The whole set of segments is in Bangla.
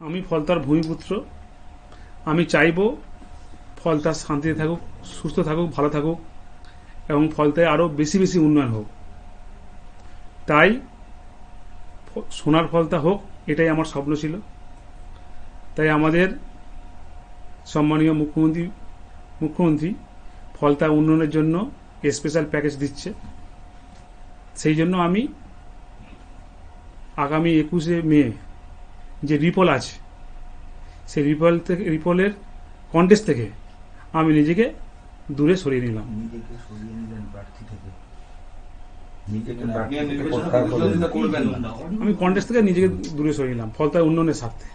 আমি ফলতার ভূমিপুত্র। আমি চাইব ফলতার শান্তিতে থাকুক, সুস্থ থাকুক, ভালো থাকুক এবং ফলতায় আরও বেশি বেশি উন্নয়ন হোক। তাই সোনার ফলতা হোক, এটাই আমার স্বপ্ন ছিল। তাই আমাদের সম্মানীয় মুখ্যমন্ত্রী ফলতা উন্নয়নের জন্য স্পেশাল প্যাকেজ দিচ্ছে। সেই জন্য আমি আগামী 21শে মে যে রিপোল আছে, সেই রিপোলের কন্টেস্ট থেকে আমি নিজেকে দূরে সরিয়ে নিলাম। আমি কন্টেস্ট থেকে নিজেকে দূরে সরিয়ে নিলাম ফলতার উন্নয়নের স্বার্থে,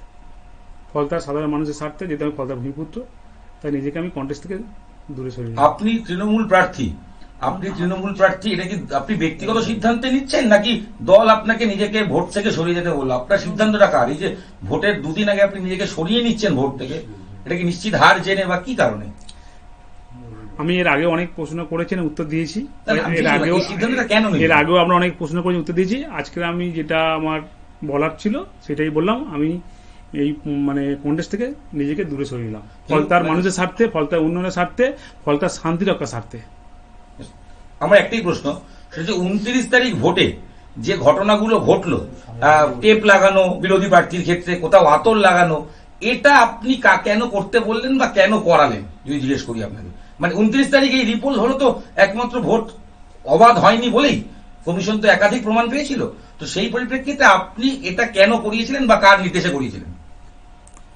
ফলতার সাধারণ মানুষের স্বার্থে। যেহেতু আমি ফলতার ভূমিপুত্র, তাই নিজেকে আমি কন্টেস্ট থেকে দূরে সরিয়ে নিলাম। আপনি তৃণমূল প্রার্থী, এটা কি আপনি ব্যক্তিগত সিদ্ধান্তে নিচ্ছেন নাকি দল আপনাকে নিজেকে ভোট থেকে সরিয়ে যেতে বললো? আপনার সিদ্ধান্তটা কার? এই যে ভোটের দুদিন আগে আপনি নিজেকে সরিয়ে নিচ্ছেন ভোট থেকে, এটা কি নিশ্চিত হার জেনে বা কি কারণে? আমি এর আগে অনেক প্রশ্ন করেছেন, উত্তর দিয়েছি। এর আগেও আমরা অনেক প্রশ্ন করে উত্তর দিয়েছি। আজকে আমি যেটা আমার বলার ছিল সেটাই বললাম। আমি এই কন্টেস্ট থেকে নিজেকে দূরে সরিয়ে নিলাম ফলতার মানুষের স্বার্থে, ফলতার উন্নয়নের স্বার্থে, ফলতার শান্তি রক্ষার স্বার্থে। আমার একটাই প্রশ্ন, সেটা হচ্ছে 29 তারিখ ভোটে যে ঘটনাগুলো ঘটলো, টেপ লাগানো বিরোধী প্রার্থীর ক্ষেত্রে, কোথাও আতর লাগানো, এটা আপনি কেন করতে বললেন বা কেন করালেন যদি জিজ্ঞেস করি আপনাকে? 29 তারিখ এই রিপোল হলো তো একমাত্র ভোট অবাধ হয়নি বলেই, কমিশন তো একাধিক প্রমাণ পেয়েছিল। তো সেই পরিপ্রেক্ষিতে আপনি এটা কেন করিয়েছিলেন বা কার নির্দেশে করিয়েছিলেন?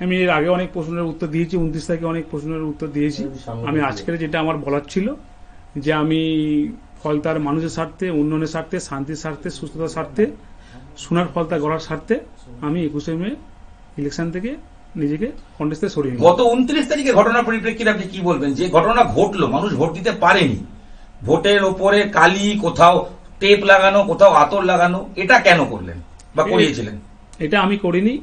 আমি এর আগে অনেক প্রশ্নের উত্তর দিয়েছি, 29 তারিখে অনেক প্রশ্নের উত্তর দিয়েছি। আমি আজকের যেটা আমার বলার ছিল, যে আমি ফলতার মানুষের স্বার্থে, উন্নয়নের স্বার্থে, শান্তির স্বার্থে, সুস্থতার স্বার্থে, সোনার ফলতা গড়ার স্বার্থে আমি 21শে মে ইলেকশন থেকে নিজেকে কন্টেস্টে সরিয়ে নিই। গত 29 তারিখে ঘটনার পরিপ্রেক্ষিতে আপনি কি বলবেন? যে ঘটনা ঘটলো, মানুষ ভোট দিতে পারেনি, ভোটের ওপরে কালি, কোথাও টেপ লাগানো, কোথাও আতর লাগানো, এটা কেন করলেন বা করিয়েছিলেন? এটা আমি করিনি।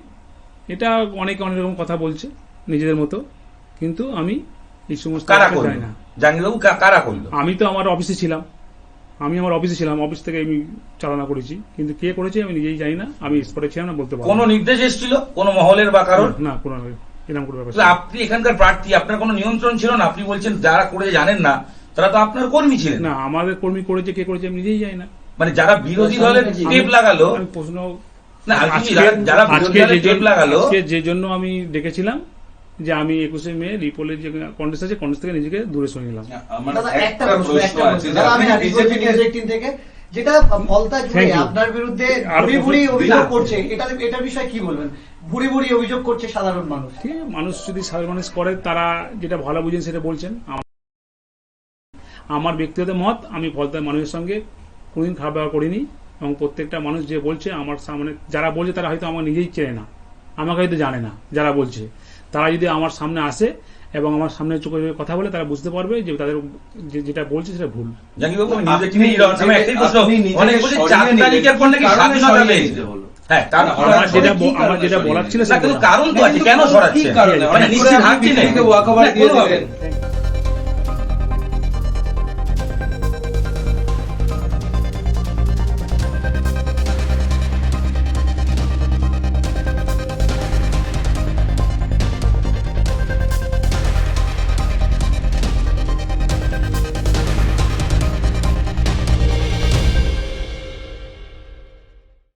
এটা অনেকে অনেক রকম কথা বলছে নিজেদের মতো, কিন্তু আমি এই সমস্ত জানি না। জাহাঙ্গীরবাবু, কারা করলো? আমি তো আমার অফিসে ছিলাম, অফিস থেকে আমি চালনা করেছি, কিন্তু কে করেছে আমি নিজেই জানি না। আমি স্পটে ছিলাম না, বলতে পারবো। কোনো নির্দেশ এসেছিল কোন মহলের বা কারণ? না, কোনো এরকম কোনো ব্যাপার। আপনি এখানকার প্রার্থী, আপনার কোনো নিয়ন্ত্রণ ছিল না? আপনি বলছেন যারা করে জানেন না, তারা তো আপনার কর্মী ছিলেন। না, আমাদের কর্মী করেছে, কে করেছে আমি নিজেই জানি না। যারা বিরোধী দলের টেপ লাগালো, প্রশ্ন যে জন্য আমি ডেকেছিলাম, যে আমি 21শে মে রিপোলের যে কন্টেস্ট আছে, কন্টেস্ট থেকে নিজেকে দূরে সরে নিলাম। যেটা ফলতা জুড়ে আপনার বিরুদ্ধে ভুরি ভুরি অভিযোগ করছে, এটার বিষয়ে কি বলবেন? ভুরি ভুরি অভিযোগ করছে সাধারণ মানুষ। মানুষ যদি সাধারণ মানুষ করে, তারা যেটা ভালো বুঝেন সেটা বলছেন। আমার ব্যক্তিগত মত, আমি ফলতার মানুষের সঙ্গে কোনদিন খারাপ ব্যবহার করিনি, এবং প্রত্যেকটা মানুষ যে বলছে আমার সামনে, যারা বলছে তারা হয়তো আমার নিজেই চেনে না, আমাকে হয়তো জানে না। যারা বলছে তারা যদি আমার সামনে আসে এবং আমার সামনে চোখে কথা বলে, তারা বুঝতে পারবে যে তাদের যেটা বলছে সেটা ভুল। আমার যেটা বলার ছিল, কারণ তো আছে, কেন সরাচ্ছেন?